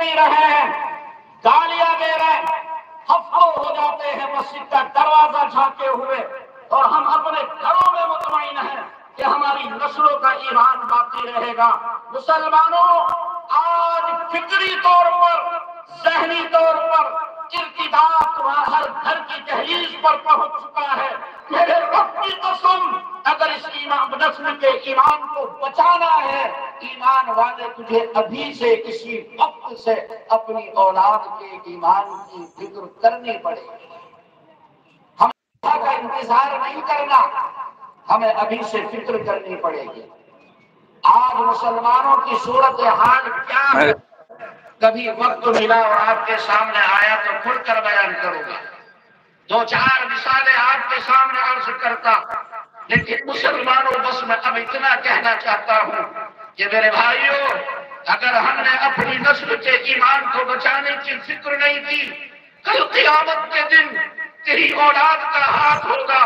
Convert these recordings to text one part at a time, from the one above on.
پی رہے ہیں، گالیاں دے رہے ہیں، ہفتوں ہو جاتے ہیں مسجد کا دروازہ جھانکے ہوئے، اور ہم اپنے گھروں میں مطمئن ہیں کہ ہماری نسلوں کا ایمان باقی رہے گا۔ مسلمانوں، آج فکری طور پر، ذہنی طور پر ارتداد ہر گھر کی دہلیز پر پہنچ چکا ہے۔ میرے رب کی قسم، اگر اس نسل کے ایمان کو بچانا ہے، ایمان والے تجھے ابھی سے کسی وقت سے اپنی اولاد کے ایمان کی فکر کرنی پڑے گی۔ ہم کا انتظار نہیں کرنا، ہمیں ابھی سے فکر کرنی پڑے گی۔ آج مسلمانوں کی صورتحال کیا ہے؟ کبھی وقت ملا اور آپ کے سامنے آیا تو کھل کر بیان کروں گا، دو چار مثالیں آپ کے سامنے عرض کرتا، لیکن مسلمانوں بس میں اب اتنا کہنا چاہتا ہوں کہ میرے بھائیوں، اگر ہم نے اپنی نسل کے ایمان کو بچانے کی فکر نہیں کی، کل قیامت کے دن تیری اولاد کا ہاتھ ہوگا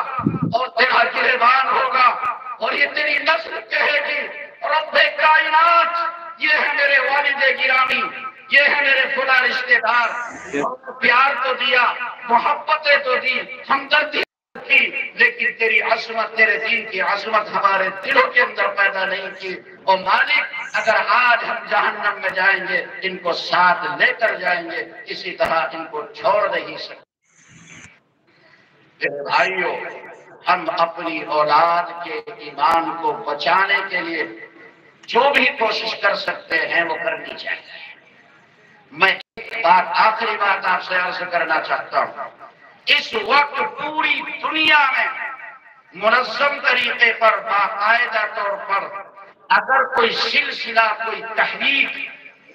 اور تیرا گریبان ہوگا، اور یہ تیری نسل کہے گی رب کائنات، یہ ہے میرے والد گرامی، یہ ہے میرے فلاں رشتے دار، پیار تو دیا، محبتیں تو دی، ہمدردی کی، لیکن تیری عظمت، تیرے دین کی عظمت ہمارے دلوں کے اندر پیدا نہیں کی۔ اور مالک، اگر آج ہم جہنم میں جائیں گے، ان کو ساتھ لے کر جائیں گے، کسی طرح ان کو چھوڑ نہیں سکتے۔ میرے بھائیوں، ہم اپنی اولاد کے ایمان کو بچانے کے لیے جو بھی کوشش کر سکتے ہیں وہ کرنی چاہیے۔ میں ایک بات، آخری بات آپ سے عرض کرنا چاہتا ہوں۔ اس وقت پوری دنیا میں منظم طریقے پر، باقاعدہ طور پر اگر کوئی سلسلہ، کوئی تحریک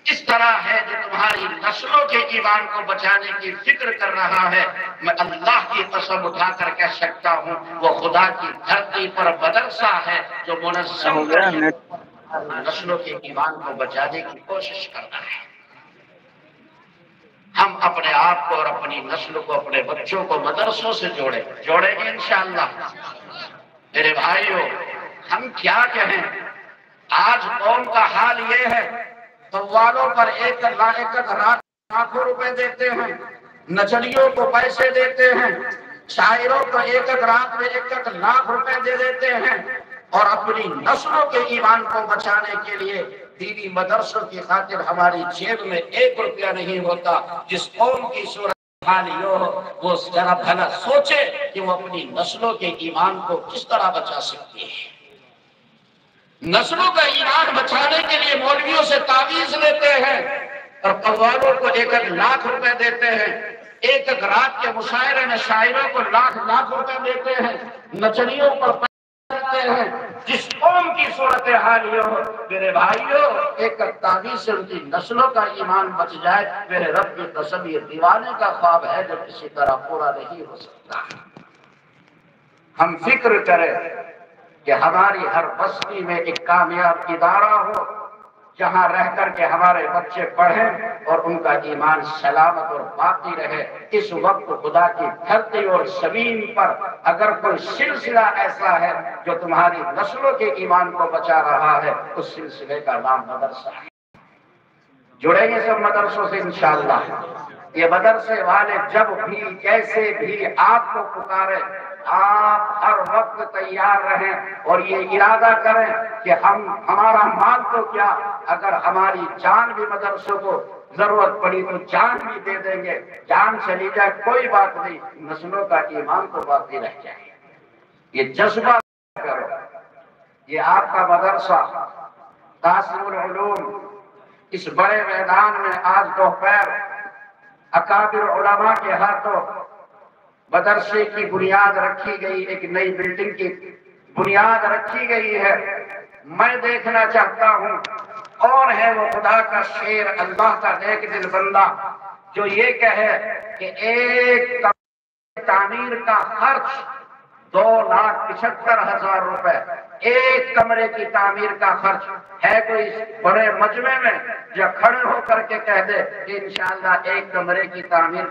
اس طرح ہے جو تمہاری نسلوں کے ایمان کو بچانے کی فکر کر رہا ہے، میں اللہ کی قسم اٹھا کر کہہ سکتا ہوں وہ خدا کی دھرتی پر مدرسہ ہے جو منظم نسلوں کے ایمان کو بچانے کی کوشش کر رہا ہے۔ ہم اپنے آپ کو اور اپنی نسل کو، اپنے بچوں کو مدرسوں سے جوڑیں گے انشاءاللہ۔ میرے بھائیوں، ہم کیا کہیں، آج قوم کا حال یہ ہے، قوالوں پر ایک رات لاکھوں روپے دیتے ہیں، نچلیوں کو پیسے دیتے ہیں، شاعروں کو ایک رات میں 1 لاکھ روپے دے دیتے ہیں، اور اپنی نسلوں کے ایمان کو بچانے کے لیے دینی مدرسوں کی خاطر ہماری جیب میں 1 روپیہ نہیں ہوتا۔ جس قوم کی صورت حال یہ ہو، وہ ذرا بھلا سوچے کہ وہ اپنی نسلوں کے ایمان کو کس طرح بچا سکتی ہے۔ نسلوں کا ایمان بچانے کے لیے مولویوں سے تعویذ لیتے ہیں اور قوالوں کو 1 لاکھ روپے دیتے ہیں، ایک رات کے مشاعرے میں شاعروں کو لاکھ روپے دیتے ہیں، نچلیوں پر دیتے ہیں۔ جس قوم کی صورتحال یہ ہو، میرے بھائیوں، ایک تعویذ سے ان کی نسلوں کا ایمان بچ جائے، میرے رب کی قسم یہ دیوانے کا خواب ہے جو کسی طرح پورا نہیں ہو سکتا۔ ہم فکر کریں کہ ہماری ہر بستی میں ایک کامیاب ادارہ ہو جہاں رہ کر کے ہمارے بچے پڑھیں اور ان کا ایمان سلامت اور باقی رہے۔ اس وقت خدا کی دھرتی اور زمین پر اگر کوئی سلسلہ ایسا ہے جو تمہاری نسلوں کے ایمان کو بچا رہا ہے، اس سلسلے کا نام مدرسہ ہے۔ جڑیں گے سب مدرسوں سے انشاءاللہ۔ یہ مدرسے والے جب بھی کیسے بھی آپ کو پکارے، آپ ہر وقت تیار رہیں اور یہ ارادہ کریں کہ ہمارا مال تو کیا، اگر ہماری جان بھی مدرسوں کو ضرورت پڑی تو جان بھی دے دیں گے۔ جان چلی جائے کوئی بات نہیں، نسلوں کا ایمان تو باقی رہ جائے۔ یہ جذبہ کرو۔ یہ آپ کا مدرسہ قاسم العلوم اس بڑے میدان میں آج دوپہر اکابر علماء کے ہاتھوں مدرسے کی بنیاد رکھی گئی، ایک نئی بلڈنگ کی بنیاد رکھی گئی ہے۔ میں دیکھنا چاہتا ہوں کون ہے وہ خدا کا شیر، اللہ کا نیک دل بندہ جو یہ کہے کہ ایک تعمیر کا خرچ 2,75,000 روپے، ایک کمرے کی تعمیر کا خرچ ہے۔ کوئی بڑے مجمع میں جو کھڑے ہو کر کے کہہ دے کہ انشاءاللہ ایک کمرے کی تعمیر